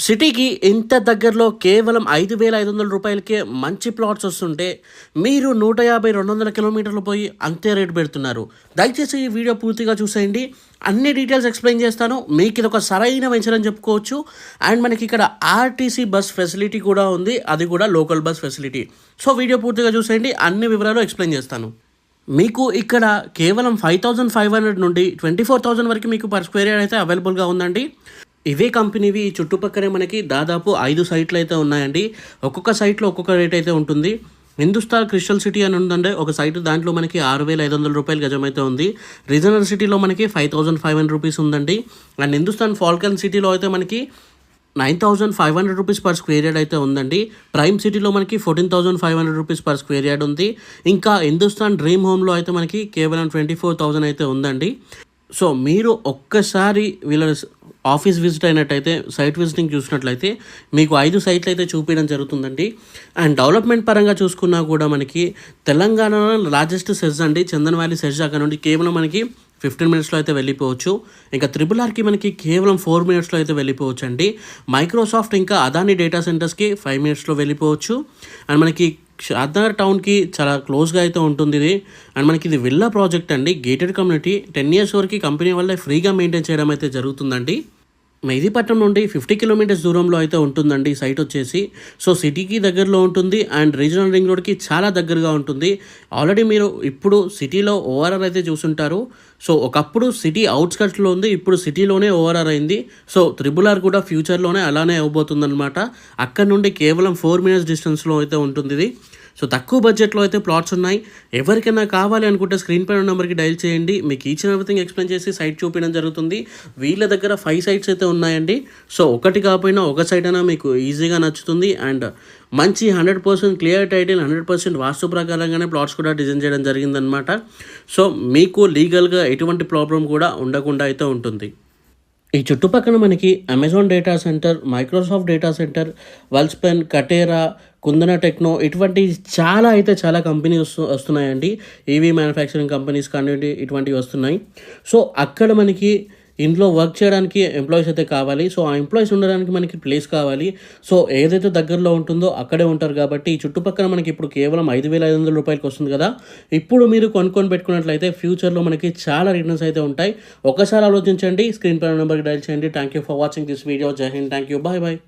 సిటీకి ఇంత దగ్గరలో కేవలం 5,500 రూపాయలకే మంచి ప్లాట్స్ వస్తుంటే మీరు 150-200 కిలోమీటర్లు పోయి అంతే రేటు పెడుతున్నారు. దయచేసి ఈ వీడియో పూర్తిగా చూసేయండి. అన్ని డీటెయిల్స్ ఎక్స్ప్లెయిన్ చేస్తాను. మీకు ఇది ఒక సరైన వెంచర్ అని చెప్పుకోవచ్చు. అండ్ మనకి ఇక్కడ ఆర్టీసీ బస్ ఫెసిలిటీ కూడా ఉంది, అది కూడా local bus facility. So video పూర్తిగా చూసేయండి, అన్ని వివరాలు ఎక్స్ప్లెయిన్ చేస్తాను. మీకు ఇక్కడ కేవలం 5,500 నుండి 24,000 వరకు మీకు పర్ స్క్వేర్ యార్డ్ అయితే అవైలబుల్గా ఉందండి. ఇవే కంపెనీవి చుట్టుపక్కనే మనకి దాదాపు 5 సైట్లు అయితే ఉన్నాయండి. ఒక్కొక్క సైట్లో ఒక్కొక్క రేట్ అయితే ఉంటుంది. హిందుస్థాన్ క్రిస్టల్ సిటీ అని ఉందండి ఒక సైట్, దాంట్లో మనకి 6,500 రూపాయలు గజం అయితే ఉంది. రీజనల్ సిటీలో మనకి 5,500 రూపీస్ ఉందండి. అండ్ హిందుస్థాన్ ఫాల్కన్ సిటీలో అయితే మనకి 9,500 రూపీస్ పర్ స్క్వేర్ యార్డ్ అయితే ఉందండి. ప్రైమ్ సిటీలో మనకి 14,500 రూపీస్ పర్ స్క్వేర్ యార్డ్ ఉంది. ఇంకా హిందుస్థాన్ డ్రీమ్ హోమ్లో అయితే మనకి కేవలం 24,000 అయితే ఉందండి. సో మీరు ఒక్కసారి వీళ్ళ ఆఫీస్ విజిట్ అయినట్టయితే, సైట్ విజిటింగ్ చూసినట్లయితే మీకు 5 సైట్లు అయితే చూపించడం జరుగుతుందండి. అండ్ డెవలప్మెంట్ పరంగా చూసుకున్నా కూడా మనకి తెలంగాణలో లార్జెస్ట్ సెజ్ అండి, చందన్ వ్యాలీ సెజ్. అక్కడ నుండి కేవలం మనకి 15 మినిట్స్లో అయితే వెళ్ళిపోవచ్చు. ఇంకా RRRకి మనకి కేవలం 4 మినిట్స్లో అయితే వెళ్ళిపోవచ్చు అండి. మైక్రోసాఫ్ట్ ఇంకా అదాని డేటా సెంటర్స్కి 5 మినిట్స్లో వెళ్ళిపోవచ్చు. అండ్ మనకి షాద్నగర్ టౌన్కి చాలా క్లోజ్గా అయితే ఉంటుంది ఇది. అండ్ మనకి ఇది విల్లా ప్రాజెక్ట్ అండి, గేటెడ్ కమ్యూనిటీ. 10 ఇయర్స్ వరకు కంపెనీ వల్ల ఫ్రీగా మెయింటైన్ చేయడం అయితే జరుగుతుందండి. మెహదీపట్నం నుండి 50 కిలోమీటర్స్ దూరంలో అయితే ఉంటుందండి ఈ సైట్ వచ్చేసి. సో సిటీకి దగ్గరలో ఉంటుంది అండ్ రీజనల్ రింగ్ రోడ్కి చాలా దగ్గరగా ఉంటుంది. ఆల్రెడీ మీరు ఇప్పుడు సిటీలో ఓఆర్ఆర్ అయితే చూసుంటారు. సో ఒకప్పుడు సిటీ అవుట్స్కట్స్లో ఉంది, ఇప్పుడు సిటీలోనే ఓఆర్ఆర్ అయింది. సో RRR కూడా ఫ్యూచర్లోనే అలానే అవ్వబోతుందన్నమాట. అక్కడ నుండి కేవలం 4 మినిట్స్ డిస్టెన్స్లో అయితే ఉంటుంది ఇది. సో తక్కువ బడ్జెట్లో అయితే ప్లాట్స్ ఉన్నాయి. ఎవరికైనా కావాలి అనుకుంటే స్క్రీన్ పైన నెంబర్కి డైల్ చేయండి. మీకు ఈచ్ అండ్ ఎవ్రీథింగ్ ఎక్స్ప్లెయిన్ చేసి సైట్ చూపించడం జరుగుతుంది. వీళ్ళ దగ్గర 5 సైట్స్ అయితే ఉన్నాయండి. సో ఒకటి కాకపోయినా ఒక సైట్ అయినా మీకు ఈజీగా నచ్చుతుంది. అండ్ మంచి 100% క్లియర్ టైటిల్, 100% వాస్తు ప్రకారంగానే ప్లాట్స్ కూడా డిజైన్ చేయడం జరిగిందనమాట. సో మీకు లీగల్గా ఎటువంటి ప్రాబ్లం కూడా ఉండకుండా అయితే ఉంటుంది. ఈ చుట్టుపక్కల మనకి Amazon data center, Microsoft data center, Welspun, Katera, Kundana techno, ఇటువంటి చాలా కంపెనీస్ వస్తున్నాయండి. ఈవీ మ్యానుఫ్యాక్చరింగ్ కంపెనీస్ కానివ్వండి, ఇటువంటివి వస్తున్నాయి. సో అక్కడ మనకి ఇంట్లో వర్క్ చేయడానికి ఎంప్లాయీస్ అయితే కావాలి. సో ఆ ఎంప్లాయీస్ ఉండడానికి మనకి ప్లేస్ కావాలి. సో ఏదైతే దగ్గరలో ఉంటుందో అక్కడే ఉంటారు కాబట్టి ఈ చుట్టుపక్కల మనకి ఇప్పుడు కేవలం 5,500 రూపాయలకి వస్తుంది కదా. ఇప్పుడు మీరు కొనుక్కొని పెట్టుకున్నట్లయితే ఫ్యూచర్లో మనకి చాలా రిటర్న్స్ అయితే ఉంటాయి. ఒకసారి ఆలోచించండి. స్క్రీన్ పైన నెంబర్కి డైల్ చేయండి. Thank you for watching this video. Jai Hind. Thank you. Bye bye.